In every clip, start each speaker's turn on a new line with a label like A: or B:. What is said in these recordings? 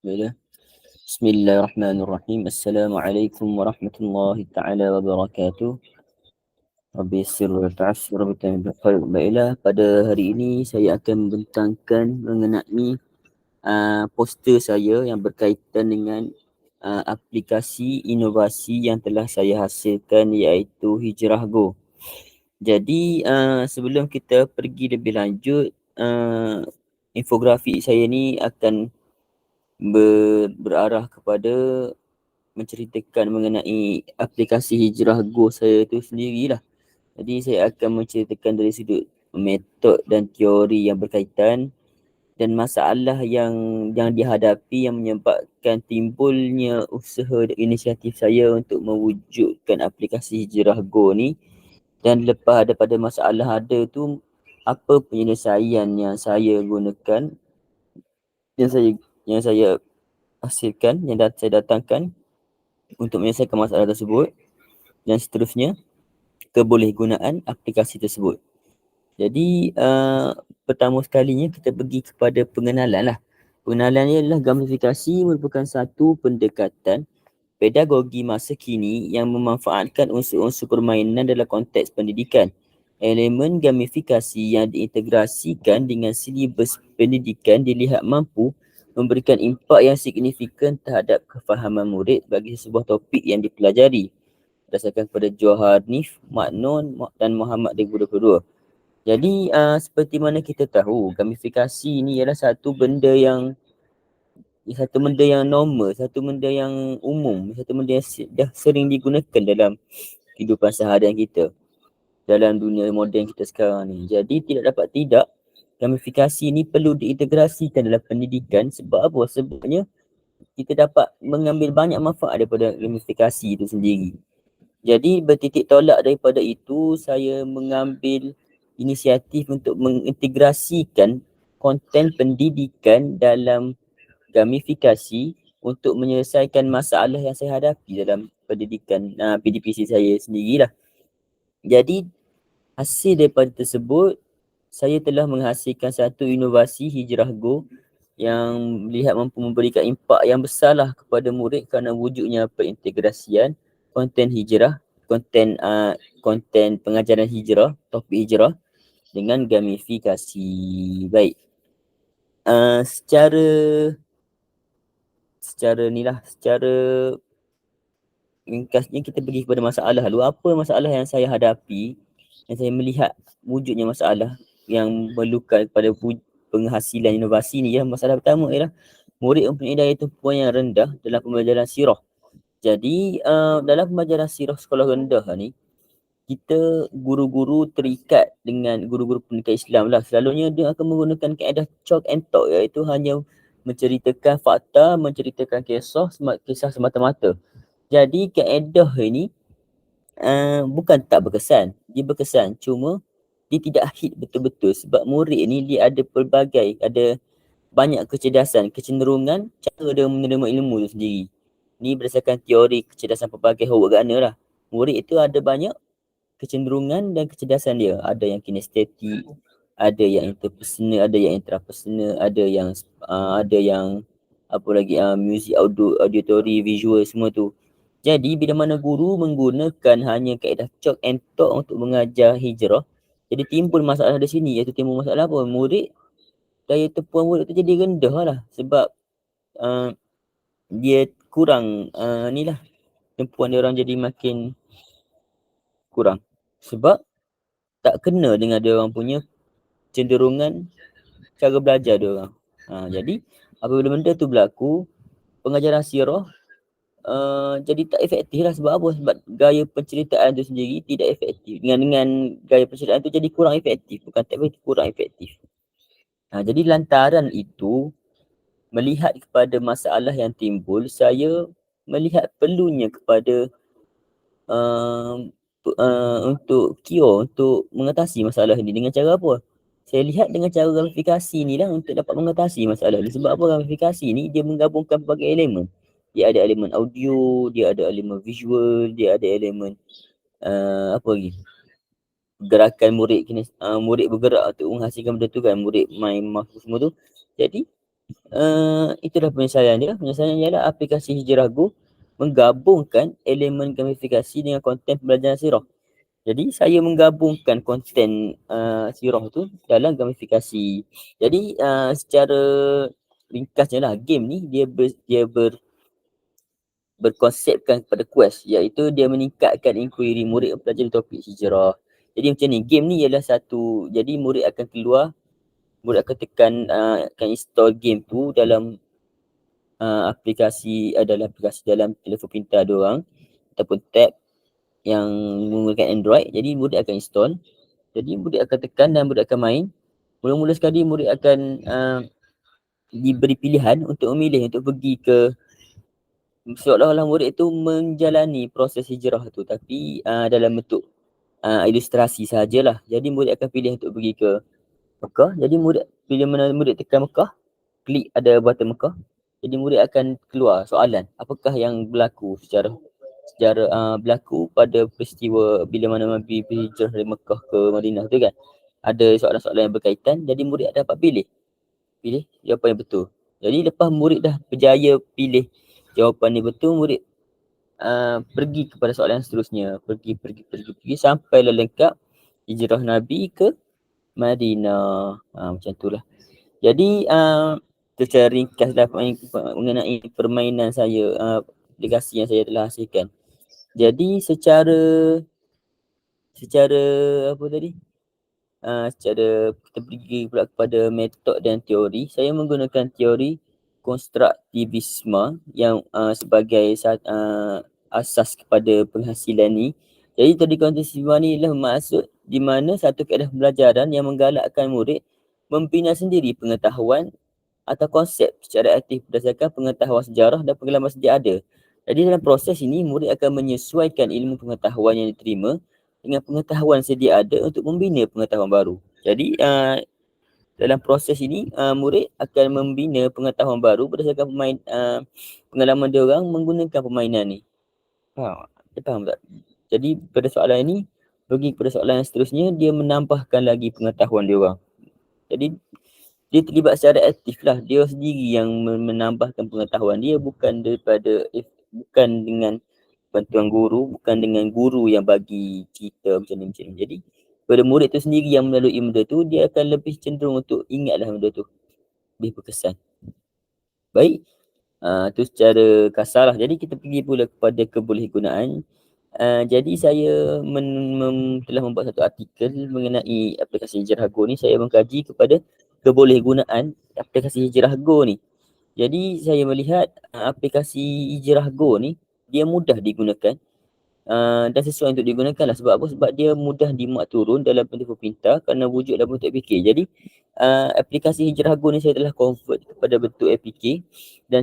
A: Baiklah. Bismillahirrahmanirrahim. Assalamualaikum warahmatullahi taala wabarakatuh. Rabbi yassir wa ta'assir wa ta'amin bil khair. Baiklah, pada hari ini saya akan membentangkan mengenai poster saya yang berkaitan dengan aplikasi inovasi yang telah saya hasilkan, iaitu Hijrah Go. Jadi sebelum kita pergi lebih lanjut, infografik saya ni akan berarah kepada menceritakan mengenai aplikasi Hijrah Go saya tu sendirilah. Jadi saya akan menceritakan dari sudut metod dan teori yang berkaitan dan masalah yang dihadapi yang menyebabkan timbulnya usaha dan inisiatif saya untuk mewujudkan aplikasi Hijrah Go ni. Dan lepas daripada masalah ada tu, apa penyelesaian yang saya gunakan, yang saya hasilkan, saya datangkan untuk menyelesaikan masalah tersebut, dan seterusnya kebolehgunaan aplikasi tersebut. Jadi pertama sekalinya kita pergi kepada pengenalan lah. Pengenalan ni adalah gamifikasi merupakan satu pendekatan pedagogi masa kini yang memanfaatkan unsur-unsur permainan dalam konteks pendidikan. Elemen gamifikasi yang diintegrasikan dengan silibus pendidikan dilihat mampu memberikan impak yang signifikan terhadap kefahaman murid bagi sebuah topik yang dipelajari, berdasarkan kepada Johar Nif, Maknun dan Muhammad 2022. Jadi seperti mana kita tahu, gamifikasi ni ialah satu benda yang normal, satu benda yang umum, satu benda yang dah sering digunakan dalam kehidupan seharian kita, dalam dunia moden kita sekarang ni. Jadi tidak dapat tidak, gamifikasi ni perlu diintegrasikan dalam pendidikan. Sebab apa? Sebabnya kita dapat mengambil banyak manfaat daripada gamifikasi itu sendiri. Jadi bertitik tolak daripada itu, saya mengambil inisiatif untuk mengintegrasikan konten pendidikan dalam gamifikasi untuk menyelesaikan masalah yang saya hadapi dalam pendidikan PDPC saya sendirilah. Jadi hasil daripada tersebut, saya telah menghasilkan satu inovasi Hijrah Go yang melihat mampu memberikan impak yang besarlah kepada murid kerana wujudnya perintegrasian konten hijrah, konten pengajaran hijrah, topik hijrah dengan gamifikasi. Baik. Secara ringkasnya kita pergi kepada masalah dulu. Apa masalah yang saya hadapi, yang saya melihat wujudnya masalah yang memerlukan kepada penghasilan inovasi ni. Masalah pertama ialah murid mempunyai daya tumpuan yang rendah dalam pembelajaran sirah. Jadi dalam pembelajaran sirah sekolah rendah ni, kita guru-guru terikat dengan guru-guru pendidikan Islam lah. Selalunya dia akan menggunakan kaedah chalk and talk, iaitu hanya menceritakan fakta, menceritakan kisah semata-mata. Jadi kaedah ini bukan tak berkesan. Dia berkesan, cuma dia tidak hit betul-betul sebab murid ni dia ada banyak kecerdasan, kecenderungan cara dia menerima ilmu tu sendiri. Ni berdasarkan teori kecerdasan pelbagai Howard Gardner lah. Murid itu ada banyak kecenderungan dan kecerdasan dia. Ada yang kinestetik, ada yang interpersonal, ada yang intrapersonal, ada yang apa lagi, music, auditory, visual, semua tu. Jadi bila mana guru menggunakan hanya kaedah chalk and talk untuk mengajar hijrah, jadi timbul masalah di sini, iaitu timbul masalah apa? Daya tumpuan murid tu jadi rendah lah sebab dia kurang tumpuan dia orang jadi makin kurang sebab tak kena dengan dia orang punya cenderungan cara belajar dia orang. Jadi apabila benda tu berlaku, pengajaran sirah jadi tak efektif lah. Sebab apa? Sebab gaya penceritaan tu sendiri tidak efektif. Dengan gaya penceritaan tu jadi kurang efektif. Bukan tak efektif, kurang efektif. Jadi lantaran itu, melihat kepada masalah yang timbul, saya melihat perlunya kepada untuk mengatasi masalah ini. Dengan cara apa? Saya lihat dengan cara gamifikasi ni lah untuk dapat mengatasi masalah ni. Sebab apa? Gamifikasi ni dia menggabungkan berbagai elemen. Dia ada elemen audio, dia ada elemen visual, dia ada elemen apa lagi? Gerakan murid bergerak untuk menghasilkan benda tu kan. Murid main semua tu. Jadi Itulah penyelesaian dia. Penyelesaian ialah aplikasi Hijrah Go menggabungkan elemen gamifikasi dengan konten pembelajaran sirah. Jadi saya menggabungkan konten sirah tu dalam gamifikasi. Jadi secara ringkasnya lah, game ni berkonsepkan kepada quest, iaitu dia meningkatkan inquiry murid mempelajari topik hijrah. Jadi macam ni, game ni ialah satu, jadi murid akan keluar, murid akan tekan, akan install game tu dalam aplikasi dalam telefon pintar dia orang ataupun tab yang menggunakan Android. Jadi murid akan install. Jadi murid akan tekan dan murid akan main. Mula-mula sekali murid akan diberi pilihan untuk memilih untuk pergi ke, seolah-olah murid itu menjalani proses hijrah tu, tapi dalam bentuk ilustrasi sahajalah. Jadi murid akan pilih untuk pergi ke Mekah. Jadi murid, bila mana murid tekan Mekah, klik ada button Mekah, jadi murid akan keluar soalan, apakah yang berlaku secara berlaku pada peristiwa bila mana Nabi berhijrah dari Mekah ke Madinah tu kan. Ada soalan-soalan yang berkaitan, jadi murid dapat pilih jawapan yang betul. Jadi lepas murid dah berjaya pilih jawapan yang betul, murid pergi kepada soalan seterusnya, pergi sampailah lengkap hijrah Nabi ke Madinah. Macam itulah. Jadi secara ringkaslah mengenai permainan saya, aplikasi yang saya telah hasilkan. Jadi secara apa tadi? Secara kita pergi pula kepada metod dan teori. Saya menggunakan teori konstruktivisme yang sebagai asas kepada penghasilan ni. Jadi teori konstruktivisme ni adalah maksud di mana satu kaedah pembelajaran yang menggalakkan murid membina sendiri pengetahuan atau konsep secara aktif berdasarkan pengetahuan sejarah dan pengalaman sedia ada. Jadi dalam proses ini, murid akan menyesuaikan ilmu pengetahuan yang diterima dengan pengetahuan sedia ada untuk membina pengetahuan baru. Jadi dalam proses ini, murid akan membina pengetahuan baru berdasarkan pengalaman dia orang menggunakan permainan ni. Faham tak? Jadi pada soalan ini, pergi kepada soalan yang seterusnya, dia menambahkan lagi pengetahuan dia orang. Jadi dia terlibat secara aktif lah. Dia sendiri yang menambahkan pengetahuan dia, bukan dengan bantuan guru, bukan dengan guru yang bagi cerita macam ni. Jadi pada murid tu sendiri yang melalui benda tu, dia akan lebih cenderung untuk ingatlah benda tu, lebih berkesan. Baik, tu secara kasar lah. Jadi kita pergi pula kepada kebolehgunaan. Jadi saya telah membuat satu artikel mengenai aplikasi Hijrah Go ni. Saya mengkaji kepada kebolehgunaan aplikasi Hijrah Go ni. Jadi saya melihat aplikasi Hijrah Go ni dia mudah digunakan dan sesuai untuk digunakan lah. Sebab apa? Sebab dia mudah dimuat turun dalam telefon pintar kerana wujud dalam bentuk APK. Jadi aplikasi Hijrah Go ni saya telah convert kepada bentuk APK dan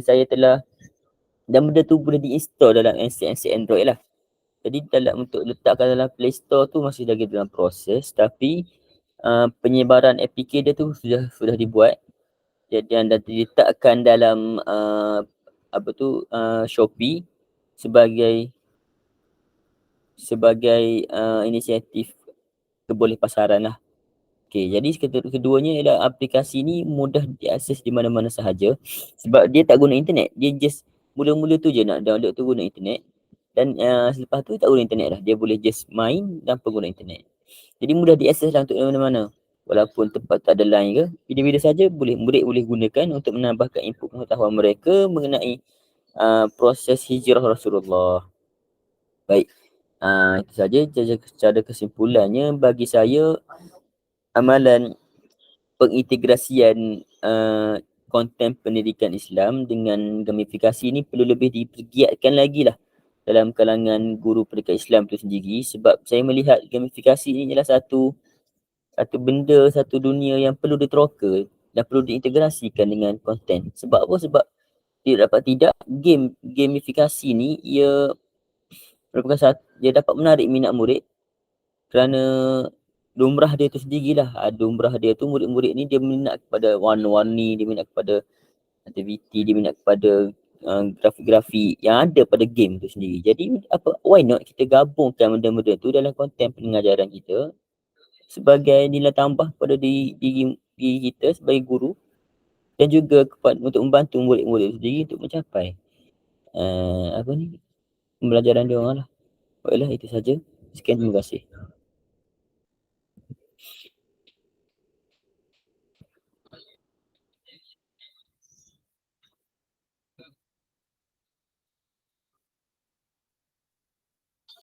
A: benda tu boleh diinstal dalam handset Android lah. Jadi untuk letakkan dalam Play Store tu masih lagi dalam proses, tapi penyebaran APK dia tu sudah dibuat. Dan diletakkan dalam Shopee sebagai inisiatif keboleh pasaran lah. Okay, jadi keduanya ialah aplikasi ni mudah diakses di mana-mana sahaja sebab dia tak guna internet. Dia just mula-mula tu je nak download tu guna internet dan selepas tu tak guna internet dah. Dia boleh just main tanpa guna internet. Jadi mudah diakses lah untuk mana-mana. Walaupun tempat tak ada line ke, bila-bila saja murid boleh gunakan untuk menambahkan input pengetahuan mereka mengenai proses hijrah Rasulullah. Baik. Itu saja secara kesimpulannya bagi saya amalan pengintegrasian konten pendidikan Islam dengan gamifikasi ni perlu lebih dipergiatkan lagi lah dalam kalangan guru pendidikan Islam tu sendiri, sebab saya melihat gamifikasi ni adalah satu benda, satu dunia yang perlu diteroka dan perlu diintegrasikan dengan konten. Sebab apa? Sebab tidak gamifikasi ni ia dapat menarik minat murid kerana lumrah dia tu sendirilah. Lumrah dia tu murid-murid ni dia minat kepada warna-warni, dia minat kepada aktiviti, dia minat kepada grafik-grafik yang ada pada game tu sendiri. Jadi why not kita gabungkan benda-benda tu dalam konten pengajaran kita sebagai nilai tambah pada diri kita sebagai guru dan juga untuk membantu murid-murid sendiri untuk mencapai pembelajaran diorang lah. Baiklah, itu saja. Sekian, terima kasih.